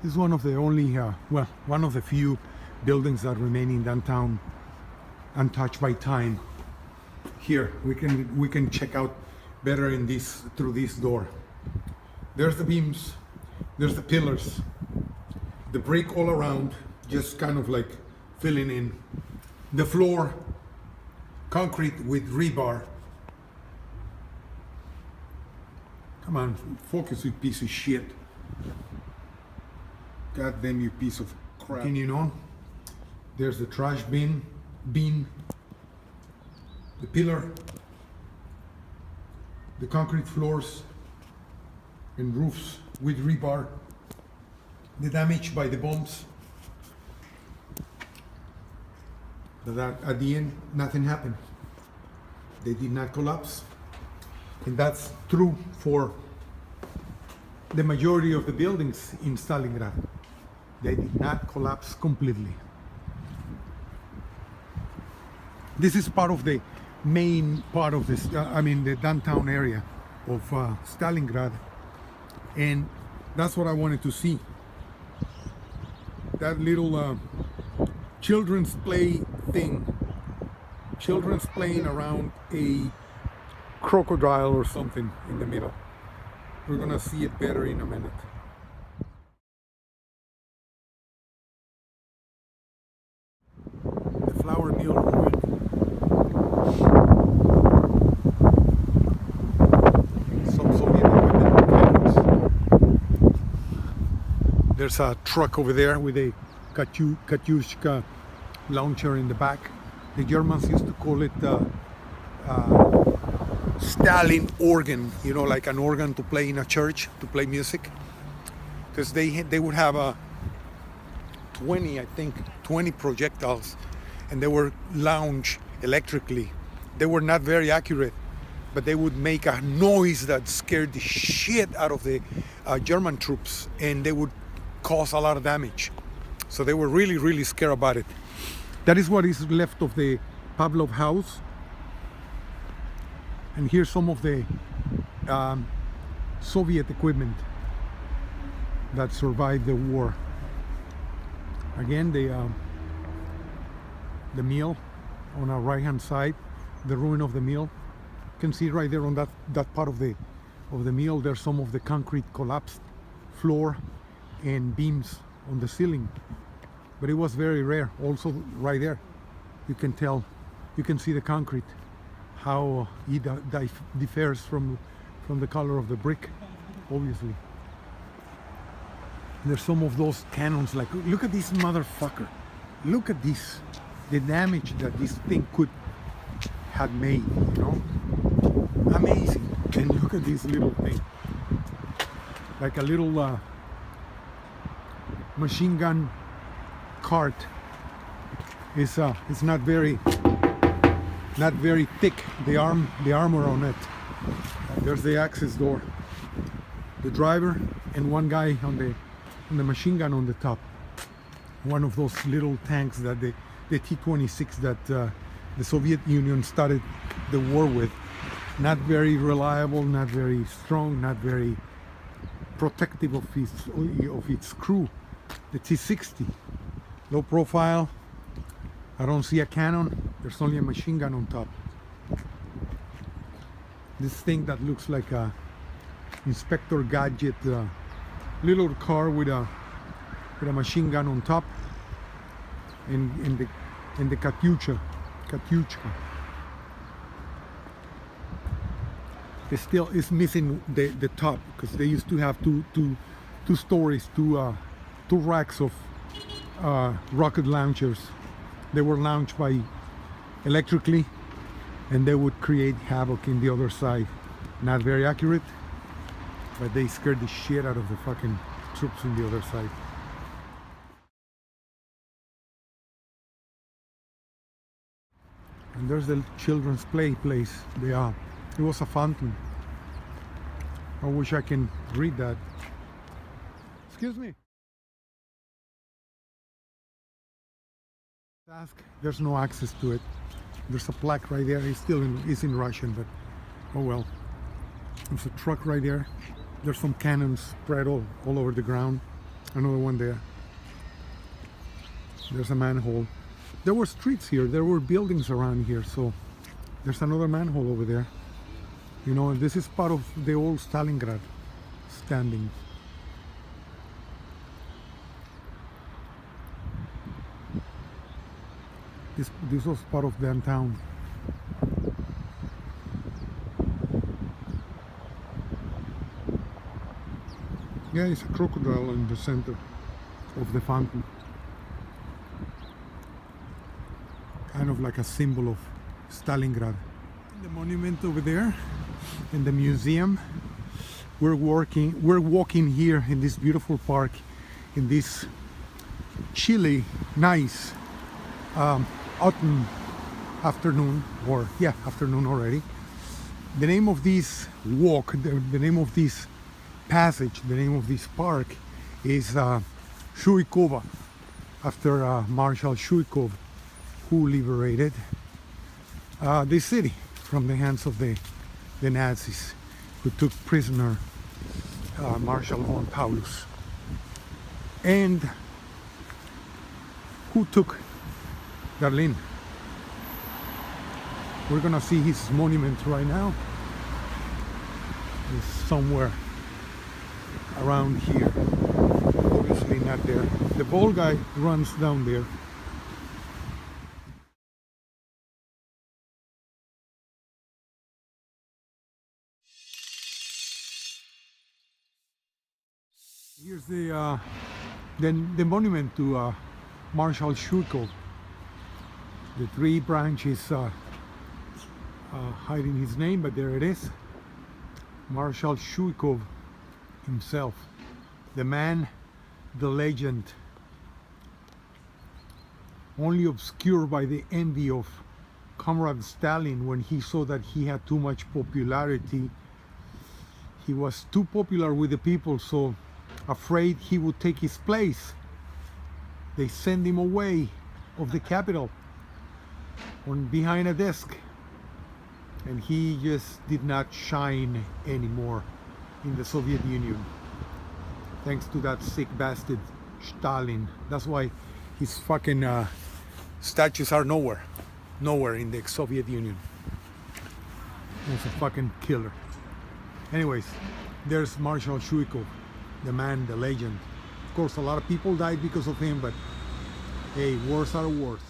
This is one of the only, well, one of the few buildings that remain in downtown untouched by time. Here we can check out better in this through this door. There's the beams, there's the pillars, the brick all around, just kind of like filling in. The floor, concrete with rebar. Come on, focus, you piece of shit. God damn, you piece of crap. Continuing on, there's the trash bin, the pillar, the concrete floors and roofs with rebar, the damage by the bombs. But at the end, nothing happened. They did not collapse. And that's true for the majority of the buildings in Stalingrad. They did not collapse completely. This is part of the main part of this, the downtown area of Stalingrad. And that's what I wanted to see. That little children's play thing. Children's playing around a crocodile or something in the middle. We're gonna see it better in a minute. The flour mill ruined. Some Soviet equipment. There's a truck over there with a Katyushka launcher in the back. The Germans used to call it Stalin organ, you know, like an organ to play in a church, to play music. Because they would have 20 projectiles, and they were launched electrically. They were not very accurate, but they would make a noise that scared the shit out of the German troops, and they would cause a lot of damage. So they were really, really scared about it. That is what is left of the Pavlov house. And here's some of the Soviet equipment that survived the war. Again, the mill on our right-hand side, the ruin of the mill. You can see right there on that part of the mill. There's some of the concrete collapsed floor and beams on the ceiling. But it was very rare. Also, right there, you can tell, you can see the concrete, how it differs from the color of the brick, obviously. And there's some of those cannons, like, look at this motherfucker. Look at this, the damage that this thing could have made, you know? Amazing. And look at this little thing. Like a little machine gun cart. It's not very thick, the armor on it. There's the access door, the driver, and one guy on the machine gun on the top. One of those little tanks that the T-26 that the Soviet Union started the war with. Not very reliable, not very strong, not very protective of its crew. The T-60, low profile. I don't see a cannon, there's only a machine gun on top. This thing that looks like a Inspector Gadget little car with a machine gun on top, and the Katyushka. It still is missing the top, because they used to have two stories, two racks of rocket launchers. They were launched by electrically, and they would create havoc in the other side. Not very accurate, but they scared the shit out of the fucking troops on the other side. And there's the children's play place. It was a fountain. I wish I can read that. Excuse me. There's no access to it. There's a plaque right there. It's still in Russian, but oh well. There's a truck right there. There's some cannons spread all over the ground. Another one there. There's a manhole. There were streets here, there were buildings around here, so there's another manhole over there. You know, and this is part of the old Stalingrad standing. This was part of downtown. Yeah, it's a crocodile in the center of the fountain. Kind of like a symbol of Stalingrad. The monument over there in the museum. We're walking here in this beautiful park in this chilly, nice autumn afternoon, or yeah, afternoon already. The name of this walk, the name of this passage, the name of this park is Shuikova, after Marshal Shuikov, who liberated this city from the hands of the Nazis, who took prisoner Marshal von Paulus, and who took Berlin. We're gonna see his monument right now. It's somewhere around here. Obviously not there. The Volga runs down there. Here's the monument to Marshal Shuikov. The three branches hiding his name, but there it is. Marshal Shuikov himself, the man, the legend, only obscured by the envy of Comrade Stalin when he saw that he had too much popularity. He was too popular with the people, so afraid he would take his place, they sent him away of the capital on behind a desk, and he just did not shine anymore in the Soviet Union, thanks to that sick bastard Stalin. That's why his fucking statues are nowhere in the Soviet Union. He's a fucking killer. Anyways, there's Marshal Shuikov, the man, the legend. Of course, a lot of people died because of him, but hey, wars are wars.